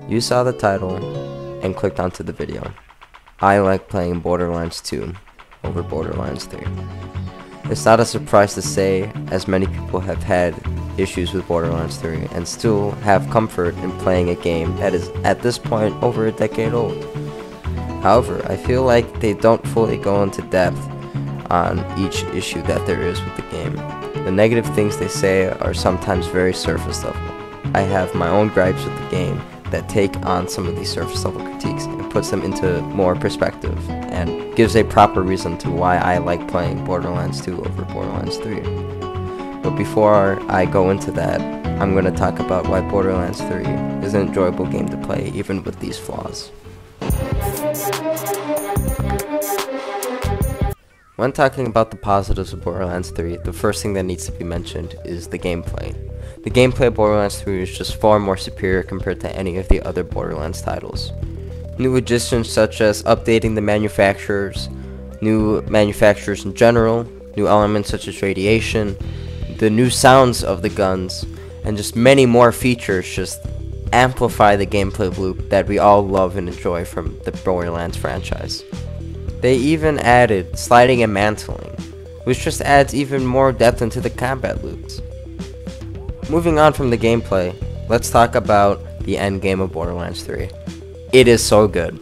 You saw the title and clicked onto the video. I like playing Borderlands 2 over Borderlands 3. It's not a surprise to say, as many people have had issues with Borderlands 3 and still have comfort in playing a game that is at this point over a decade old. However, I feel like they don't fully go into depth on each issue that there is with the game. The negative things they say are sometimes very surface level. I have my own gripes with the game that take on some of these surface level critiques and puts them into more perspective and gives a proper reason to why I like playing Borderlands 2 over Borderlands 3. But before I go into that, I'm going to talk about why Borderlands 3 is an enjoyable game to play even with these flaws. When talking about the positives of Borderlands 3, the first thing that needs to be mentioned is the gameplay. The gameplay of Borderlands 3 is just far more superior compared to any of the other Borderlands titles. New additions such as updating the manufacturers, new manufacturers in general, new elements such as radiation, the new sounds of the guns, and just many more features just amplify the gameplay loop that we all love and enjoy from the Borderlands franchise. They even added sliding and mantling, which just adds even more depth into the combat loops. Moving on from the gameplay, let's talk about the endgame of Borderlands 3. It is so good.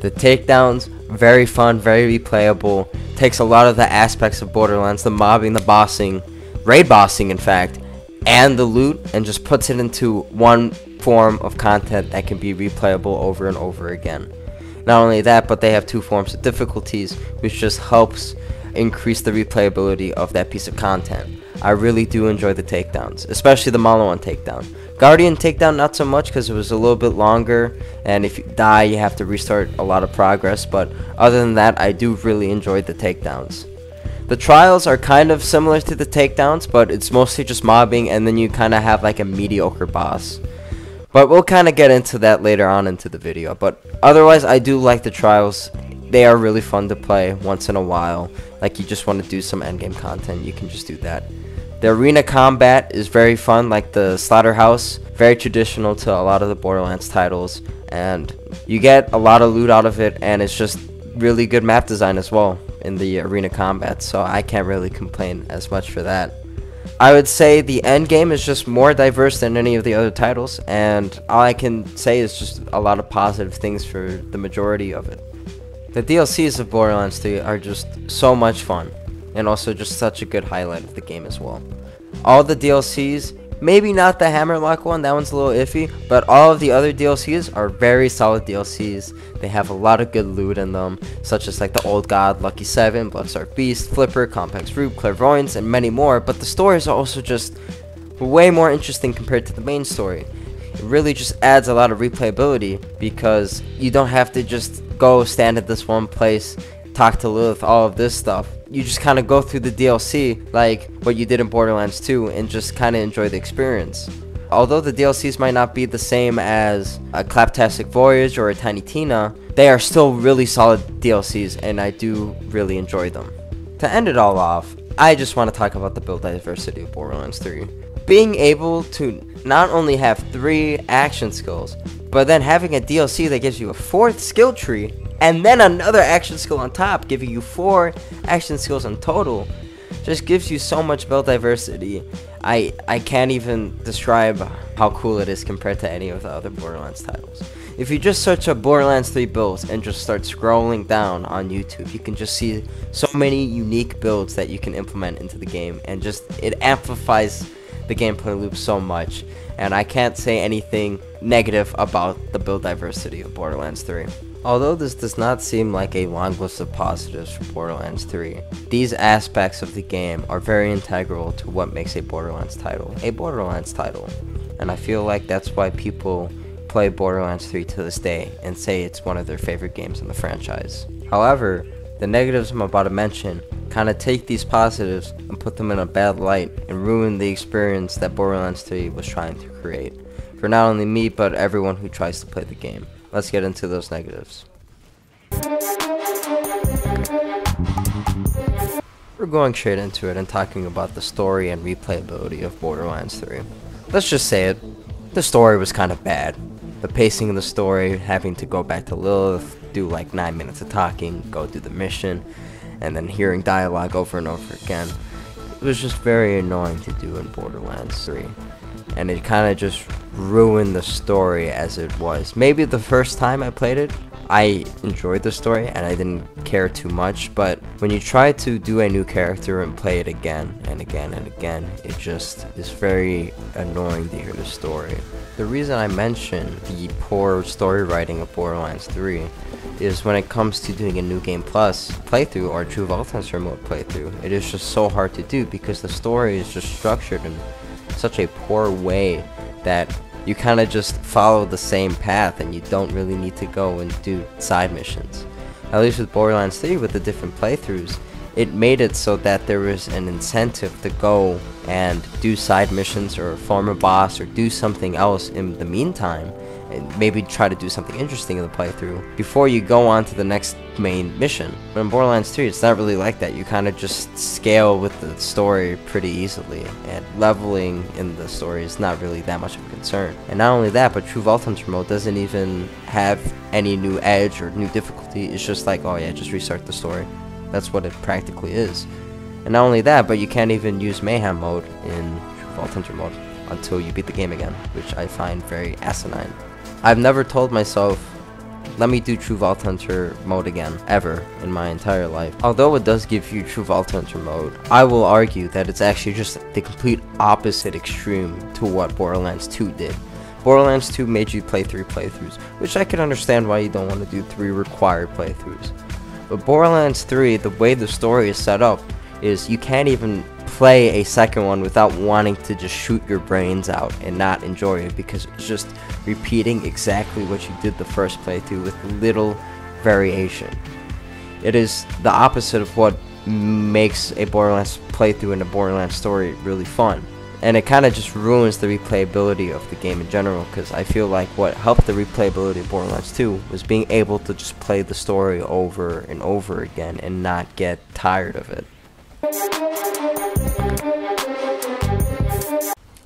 The takedowns, very fun, very replayable, takes a lot of the aspects of Borderlands, the mobbing, the bossing, raid bossing in fact, and the loot, and just puts it into one form of content that can be replayable over and over again. Not only that, but they have two forms of difficulties, which just helps increase the replayability of that piece of content. I really do enjoy the takedowns, especially the Maliwan takedown. Guardian takedown not so much because it was a little bit longer, and if you die you have to restart a lot of progress, but other than that I do really enjoy the takedowns. The trials are kind of similar to the takedowns, but it's mostly just mobbing, and then you kind of have like a mediocre boss. But we'll kind of get into that later on into the video. But otherwise, I do like the trials. They are really fun to play once in a while. Like you just want to do some endgame content, you can just do that. The arena combat is very fun, like the slaughterhouse. Very traditional to a lot of the Borderlands titles. And you get a lot of loot out of it, and it's just really good map design as well in the arena combat. So I can't really complain as much for that. I would say the end game is just more diverse than any of the other titles, and all I can say is just a lot of positive things for the majority of it. The DLCs of Borderlands 3 are just so much fun, and also just such a good highlight of the game as well. All the DLCs, maybe not the Hammerlock one, that one's a little iffy, but all of the other DLCs are very solid DLCs. They have a lot of good loot in them, such as like the Old God, Lucky 7, Bloodstarved Beast, Flipper, Complex Rube, Clairvoyance, and many more, but the stories are also just way more interesting compared to the main story. It really just adds a lot of replayability because you don't have to just go stand at this one place, talk to Lilith, all of this stuff. You just kind of go through the DLC like what you did in Borderlands 2 and just kind of enjoy the experience. Although the DLCs might not be the same as a Claptastic Voyage or a Tiny Tina, they are still really solid DLCs, and I do really enjoy them. To end it all off, I just want to talk about the build diversity of Borderlands 3. Being able to not only have 3 action skills, but then having a DLC that gives you a 4th skill tree, and then another action skill on top, giving you 4 action skills in total, just gives you so much build diversity. I can't even describe how cool it is compared to any of the other Borderlands titles. If you just search up Borderlands 3 builds and just start scrolling down on YouTube, you can just see so many unique builds that you can implement into the game, and just it amplifies the gameplay loop so much. And I can't say anything negative about the build diversity of Borderlands 3. Although this does not seem like a long list of positives for Borderlands 3, these aspects of the game are very integral to what makes a Borderlands title, and I feel like that's why people play Borderlands 3 to this day and say it's one of their favorite games in the franchise. However, the negatives I'm about to mention kind of take these positives and put them in a bad light and ruin the experience that Borderlands 3 was trying to create, for not only me but everyone who tries to play the game. Let's get into those negatives. We're going straight into it and talking about the story and replayability of Borderlands 3. Let's just say it, the story was kind of bad. The pacing of the story, having to go back to Lilith, do like 9 minutes of talking, go do the mission, and then hearing dialogue over and over again. It was just very annoying to do in Borderlands 3. And it kind of just ruined the story as it was. Maybe the first time I played it, I enjoyed the story and I didn't care too much, but when you try to do a new character and play it again and again and again, it just is very annoying to hear the story. The reason I mention the poor story writing of Borderlands 3 is when it comes to doing a New Game Plus playthrough or True Vault Hunter mode playthrough, it is just so hard to do because the story is just structured in such a poor way that you kind of just follow the same path and you don't really need to go and do side missions. At least with Borderlands 3, with the different playthroughs, it made it so that there was an incentive to go and do side missions or farm a boss or do something else in the meantime, and maybe try to do something interesting in the playthrough before you go on to the next main mission. But in Borderlands 3, it's not really like that. You kind of just scale with the story pretty easily, and leveling in the story is not really that much of a concern. And not only that, but True Vault Hunter mode doesn't even have any new edge or new difficulty. It's just like, oh yeah, just restart the story. That's what it practically is. And not only that, but you can't even use Mayhem mode in True Vault Hunter mode until you beat the game again, which I find very asinine. I've never told myself, let me do True Vault Hunter mode again, ever, in my entire life. Although it does give you True Vault Hunter mode, I will argue that it's actually just the complete opposite extreme to what Borderlands 2 did. Borderlands 2 made you play 3 playthroughs, which I can understand why you don't want to do 3 required playthroughs. But Borderlands 3, the way the story is set up, is you can't even play a second one without wanting to just shoot your brains out and not enjoy it, because it's just repeating exactly what you did the first playthrough with little variation. It is the opposite of what makes a Borderlands playthrough and a Borderlands story really fun. And it kind of just ruins the replayability of the game in general, because I feel like what helped the replayability of Borderlands 2 was being able to just play the story over and over again and not get tired of it.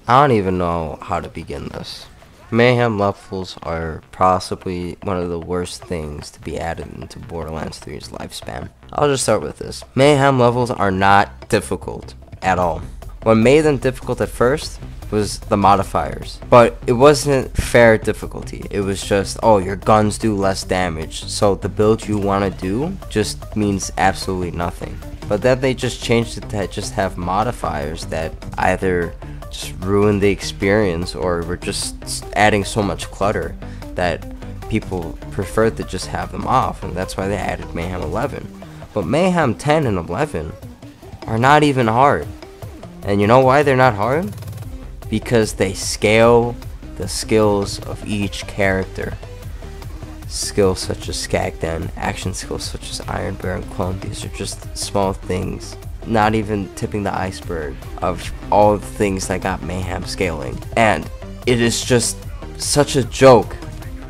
I don't even know how to begin this. Mayhem levels are possibly one of the worst things to be added into Borderlands 3's lifespan. I'll just start with this. Mayhem levels are not difficult at all. What made them difficult at first was the modifiers, but it wasn't fair difficulty. It was just, oh, your guns do less damage, so the build you want to do just means absolutely nothing. But then they just changed it to just have modifiers that either just ruin the experience or were just adding so much clutter that people preferred to just have them off, and that's why they added Mayhem 11. But Mayhem 10 and 11 are not even hard. And you know why they're not hard? Because they scale the skills of each character. Skills such as Skagden, action skills such as Iron Bear and Clone, these are just small things, not even tipping the iceberg of all the things that got Mayhem scaling. And it is just such a joke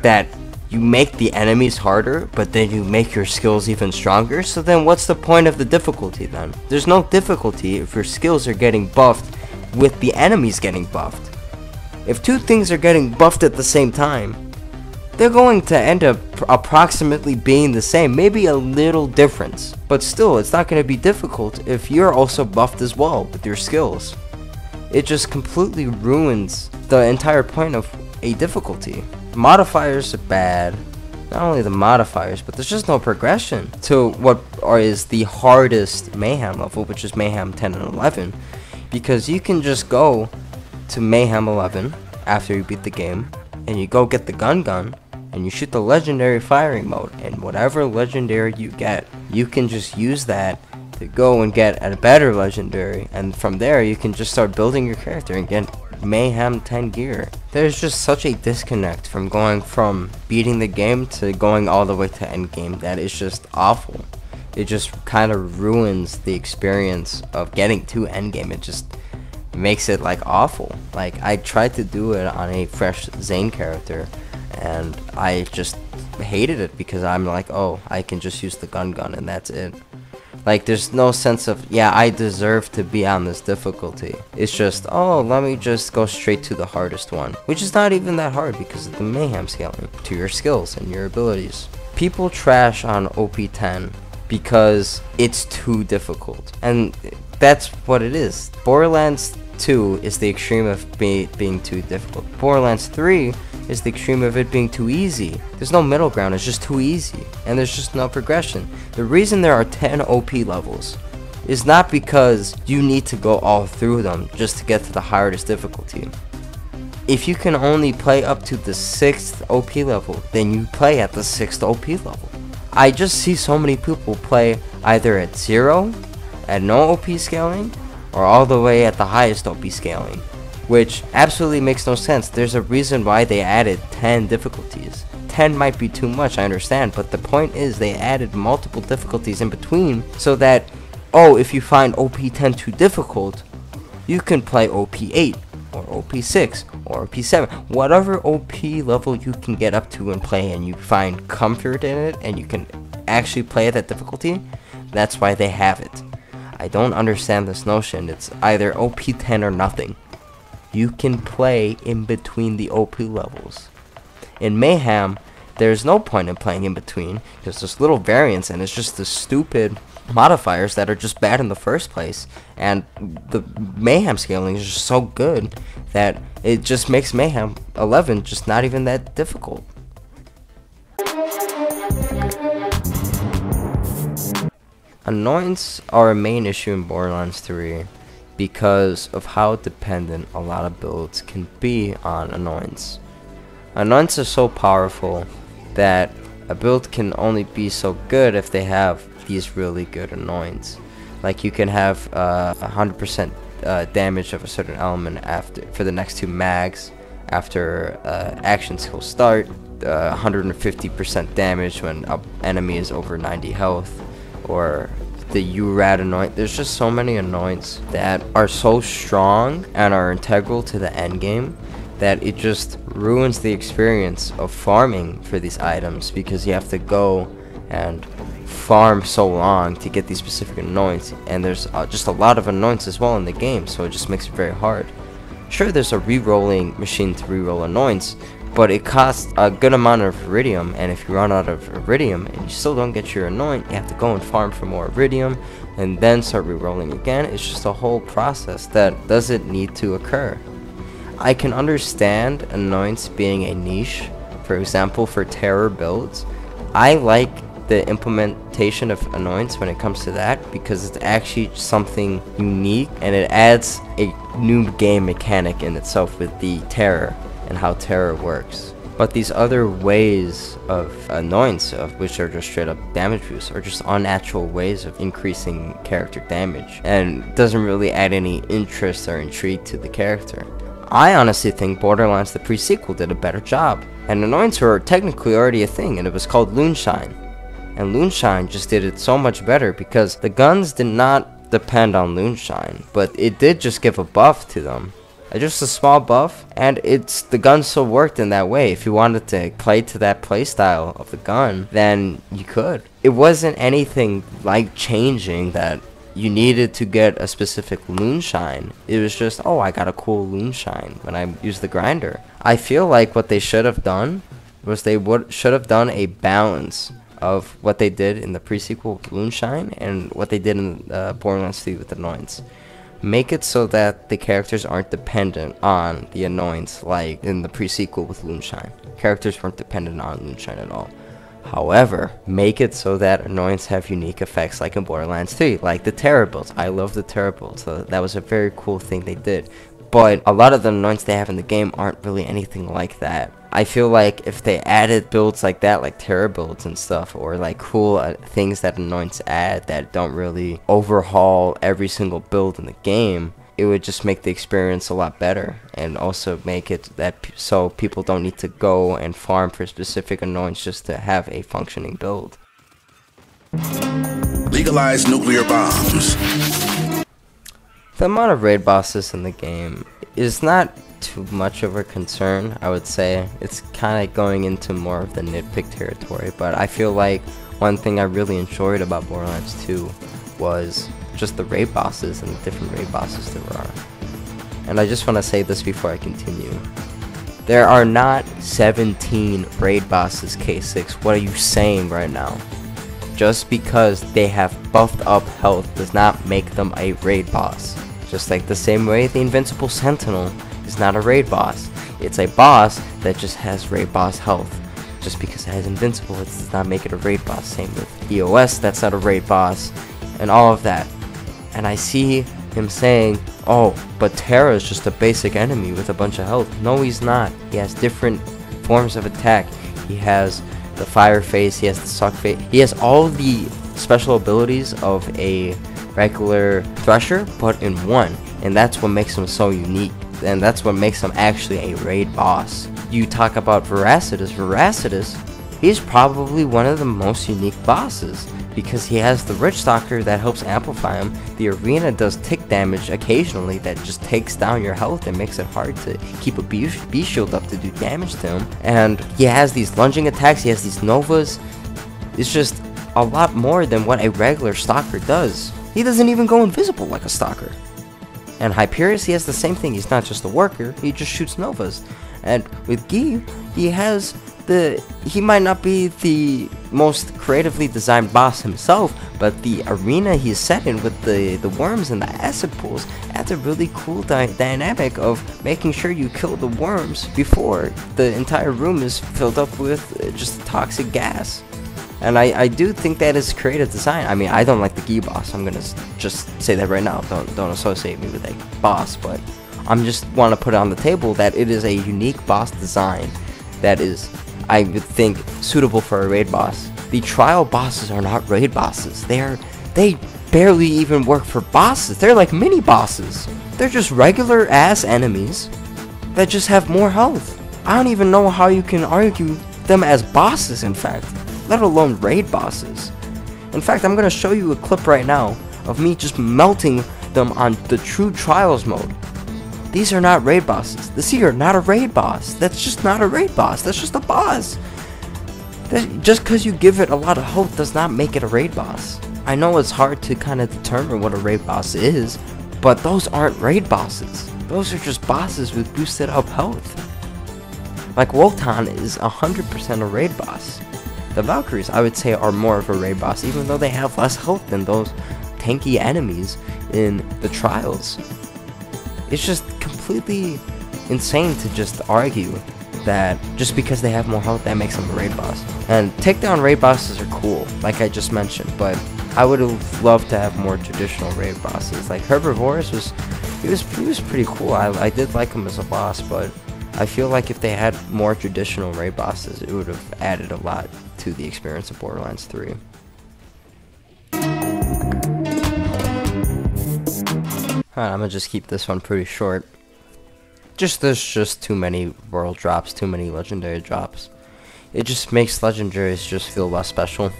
that you make the enemies harder, but then you make your skills even stronger. So then what's the point of the difficulty then? There's no difficulty if your skills are getting buffed with the enemies getting buffed. If two things are getting buffed at the same time, they're going to end up approximately being the same, maybe a little difference. But still, it's not going to be difficult if you're also buffed as well with your skills. It just completely ruins the entire point of a difficulty. Modifiers are bad. Not only the modifiers, but there's just no progression to what is the hardest Mayhem level, which is Mayhem 10 and 11. Because you can just go to Mayhem 11 after you beat the game, and you go get the gun, and you shoot the legendary firing mode, and whatever legendary you get, you can just use that to go and get a better legendary, and from there you can just start building your character and get Mayhem 10 gear. There's just such a disconnect from going from beating the game to going all the way to endgame that is just awful. It just kind of ruins the experience of getting to endgame. It just makes it like awful. Like, I tried to do it on a fresh Zane character and I just hated it because I'm like, oh, I can just use the gun and that's it. Like, there's no sense of, yeah, I deserve to be on this difficulty. It's just, oh, let me just go straight to the hardest one, which is not even that hard because of the mayhem scaling to your skills and your abilities. People trash on OP10 because it's too difficult, and that's what it is. Borderlands 2 is the extreme of being too difficult. Borderlands 3 is the extreme of it being too easy. There's no middle ground, it's just too easy, and there's just no progression. The reason there are 10 OP levels is not because you need to go all through them just to get to the hardest difficulty. If you can only play up to the 6th OP level, then you play at the 6th OP level. I just see so many people play either at 0, at no OP scaling, or all the way at the highest OP scaling, which absolutely makes no sense. There's a reason why they added 10 difficulties. 10 might be too much, I understand, but the point is they added multiple difficulties in between so that, oh, if you find OP10 too difficult, you can play OP8 or OP6 or OP7, whatever OP level you can get up to and play, and you find comfort in it and you can actually play at that difficulty. That's why they have it. I don't understand this notion. It's either OP10 or nothing. You can play in between the OP levels. In Mayhem, there's no point in playing in between. There's this little variance, and it's just the stupid modifiers that are just bad in the first place. And the Mayhem scaling is just so good that it just makes Mayhem 11 just not even that difficult. Annoyance are a main issue in Borderlands 3 because of how dependent a lot of builds can be on annoyance. Annoyance is so powerful that a build can only be so good if they have these really good annoyance. Like, you can have 100% damage of a certain element for the next 2 mags after action skill start, 150% damage when an enemy is over 90 health, or the URAD annoyance. There's just so many annoyance that are so strong and are integral to the end game that it just ruins the experience of farming for these items, because you have to go and farm so long to get these specific annoyance, and there's just a lot of annoyance as well in the game, so it just makes it very hard. Sure, there's a re-rolling machine to re-roll annoyance, but it costs a good amount of iridium, and if you run out of iridium and you still don't get your annoyance, you have to go and farm for more iridium and then start re-rolling again. It's just a whole process that doesn't need to occur. I can understand annoyance being a niche, for example for terror builds. I like the implementation of annoyance when it comes to that, because it's actually something unique and it adds a new game mechanic in itself with the terror and how terror works. But these other ways of annoyance, of which are just straight up damage boosts, are just unnatural ways of increasing character damage, and doesn't really add any interest or intrigue to the character. I honestly think Borderlands the pre-sequel did a better job, and annoyance were technically already a thing, and it was called Loonshine. And Loonshine just did it so much better because the guns did not depend on Loonshine, but it did just give a buff to them. Just a small buff, and the gun still worked in that way. If you wanted to play to that playstyle of the gun, then you could. It wasn't anything like changing that you needed to get a specific Loonshine. It was just, oh, I got a cool Loonshine when I used the grinder. I feel like what they should have done was should have done a balance of what they did in the pre-sequel with Loonshine and what they did in Borderlands 3 with Annoyance. Make it so that the characters aren't dependent on the annoyance like in the pre-sequel with Loonshine. Characters weren't dependent on Loonshine at all. However, make it so that annoyance have unique effects like in Borderlands 3, like the terror builds. I love the terror builds, so that was a very cool thing they did. But a lot of the annoyance they have in the game aren't really anything like that. I feel like if they added builds like that, like terror builds and stuff, or like cool things that annoyance add that don't really overhaul every single build in the game, it would just make the experience a lot better, and also make it that so people don't need to go and farm for specific annoyance just to have a functioning build. Legalize nuclear bombs. The amount of raid bosses in the game is not too much of a concern, I would say. It's kind of going into more of the nitpick territory, but I feel like one thing I really enjoyed about Borderlands 2 was just the raid bosses and the different raid bosses there are. And I just want to say this before I continue. There are not 17 raid bosses, K6. What are you saying right now? Just because they have buffed up health does not make them a raid boss. Just like the same way the Invincible Sentinel is not a raid boss. It's a boss that just has raid boss health. Just because it has Invincible, it does not make it a raid boss. Same with EOS, that's not a raid boss. And all of that. And I see him saying, oh, but Terra is just a basic enemy with a bunch of health. No, he's not. He has different forms of attack. He has the fire face, he has the suck face, he has all the special abilities of a regular Thresher, but in one. And that's what makes him so unique. And that's what makes him actually a raid boss. You talk about Veracitus, he's probably one of the most unique bosses, because he has the Rich Stalker that helps amplify him. The Arena does tick damage occasionally that just takes down your health and makes it hard to keep a B-shield up to do damage to him. And he has these lunging attacks, he has these Novas. It's just a lot more than what a regular Stalker does. He doesn't even go invisible like a Stalker. And Hyperius, he has the same thing. He's not just a worker, he just shoots Novas. And with Guy, he might not be the most creatively designed boss himself, but the arena he's set in with the worms and the acid pools adds a really cool dynamic of making sure you kill the worms before the entire room is filled up with just toxic gas. And I do think that is creative design. I mean, I don't like the Guy boss. I'm gonna just say that right now. Don't associate me with a boss, but I'm just want to put it on the table that it is a unique boss design that is, I would think, suitable for a raid boss. The trial bosses are not raid bosses. They barely even work for bosses. They're like mini bosses. They're just regular ass enemies that just have more health. I don't even know how you can argue them as bosses, in fact, let alone raid bosses. In fact, I'm gonna show you a clip right now of me just melting them on the true trials mode. These are not raid bosses. The Seer, not a raid boss. That's just not a raid boss. That's just a boss. Just because you give it a lot of health does not make it a raid boss. I know it's hard to kind of determine what a raid boss is, but those aren't raid bosses. Those are just bosses with boosted up health. Like Wotan is 100% a raid boss. The Valkyries, I would say, are more of a raid boss, even though they have less health than those tanky enemies in the trials. It's just completely insane to just argue that just because they have more health, that makes them a raid boss. And takedown raid bosses are cool, like I just mentioned, but I would have loved to have more traditional raid bosses. Like Herbivorous was pretty cool. I did like him as a boss, but I feel like if they had more traditional raid bosses, it would have added a lot to the experience of Borderlands 3. Alright, I'm gonna just keep this one pretty short. There's just too many world drops, too many legendary drops. It just makes legendaries just feel less special.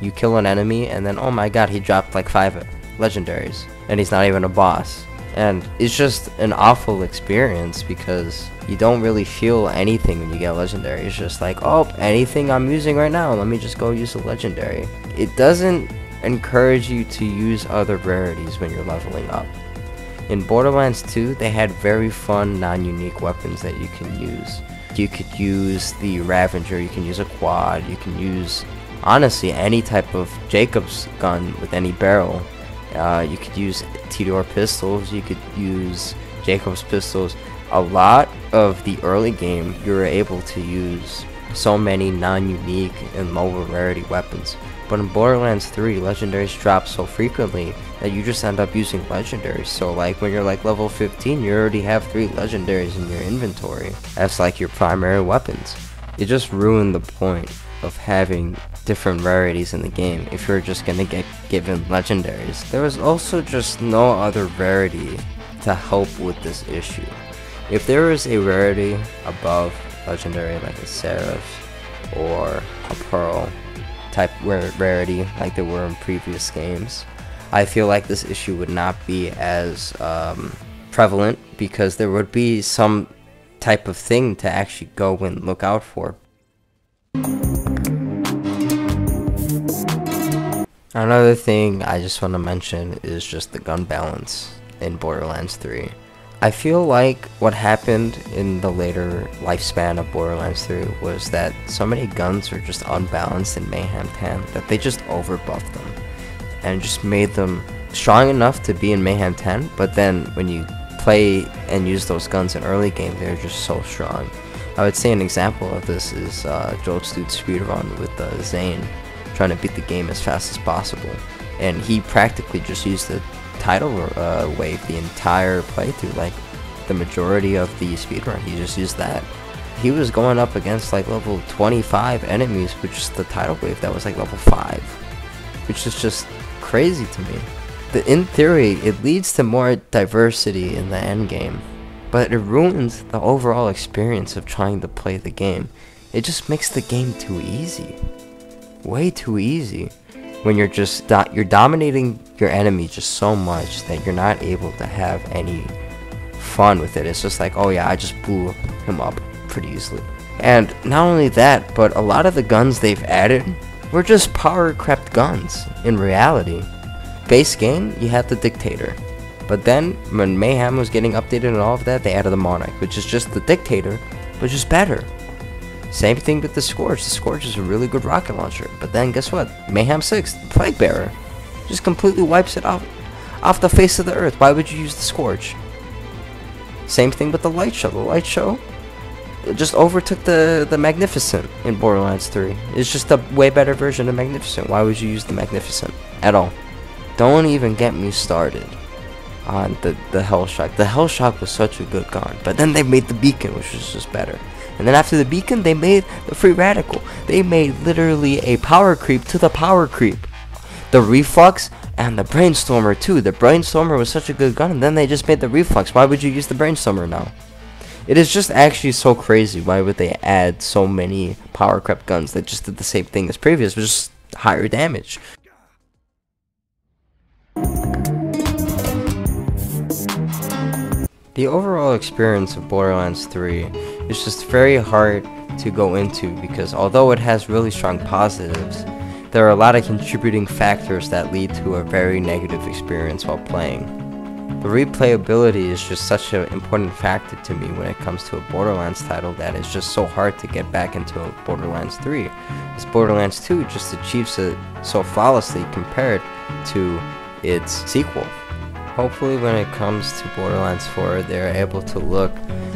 You kill an enemy and then, oh my god, he dropped like 5 legendaries. And he's not even a boss. And it's just an awful experience because you don't really feel anything when you get legendary. It's just like, oh, anything I'm using right now, let me just go use a legendary. It doesn't encourage you to use other rarities when you're leveling up. In Borderlands 2, they had very fun, non-unique weapons that you can use. You could use the Ravager, you can use a quad, you can use, honestly, any type of Jacob's gun with any barrel. You could use Tedor pistols, you could use Jacob's pistols. A lot of the early game, you were able to use so many non-unique and lower rarity weapons. But in Borderlands 3, legendaries drop so frequently that you just end up using legendaries. So like when you're like level 15, you already have 3 legendaries in your inventory as like your primary weapons. It just ruined the point of having different rarities in the game if you're just gonna get given legendaries. There was also just no other rarity to help with this issue. If there was a rarity above legendary like a Seraph or a Pearl type rarity like there were in previous games, I feel like this issue would not be as prevalent because there would be some type of thing to actually go and look out for. Another thing I just want to mention is just the gun balance in Borderlands 3. I feel like what happened in the later lifespan of Borderlands 3 was that so many guns were just unbalanced in Mayhem 10 that they just overbuffed them and just made them strong enough to be in Mayhem 10, but then when you play and use those guns in early game, they're just so strong. I would say an example of this is Joel's dude's speedrun with Zane, trying to beat the game as fast as possible, and he practically just used the tidal wave the entire playthrough, like the majority of the speedrun. He just used that. He was going up against like level 25 enemies with just the tidal wave that was like level 5, which is just crazy to me. In theory, it leads to more diversity in the end game, but it ruins the overall experience of trying to play the game. It just makes the game too easy. Way too easy. When you're just you're dominating your enemy just so much that you're not able to have any fun with it. It's just like, oh yeah, I just blew him up pretty easily. And not only that, but a lot of the guns they've added were just power crept guns in reality. Base game, you had the Dictator, but then when Mayhem was getting updated and all of that, they added the Monarch, which is just the Dictator, but just better. Same thing with the Scourge. The Scourge is a really good rocket launcher, but then guess what? Mayhem 6, the Plague Bearer, just completely wipes it off the face of the earth. Why would you use the Scourge? Same thing with the Light Show. The Light Show, it just overtook the Magnificent in Borderlands 3. It's just a way better version of Magnificent. Why would you use the Magnificent at all? Don't even get me started on the Hellshock. The Hellshock was such a good gun, but then they made the Beacon, which was just better. And then after the Beacon, they made the Free Radical. They made literally a power creep to the power creep. The Reflux and the Brainstormer too. The Brainstormer was such a good gun, and then they just made the Reflux. Why would you use the Brainstormer now? It is just actually so crazy. Why would they add so many power crept guns that just did the same thing as previous, but just higher damage? The overall experience of Borderlands 3 is just very hard to go into because although it has really strong positives, there are a lot of contributing factors that lead to a very negative experience while playing. The replayability is just such an important factor to me when it comes to a Borderlands title that is just so hard to get back into a Borderlands 3. As Borderlands 2 just achieves it so flawlessly compared to its sequel. Hopefully when it comes to Borderlands 4, they're able to look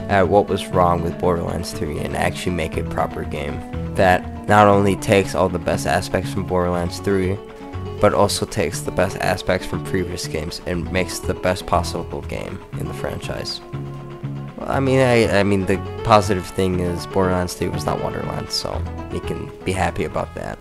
at what was wrong with Borderlands 3 and actually make a proper game that not only takes all the best aspects from Borderlands 3, but also takes the best aspects from previous games and makes the best possible game in the franchise. Well, I mean the positive thing is Borderlands 3 was not Wonderlands, so you can be happy about that.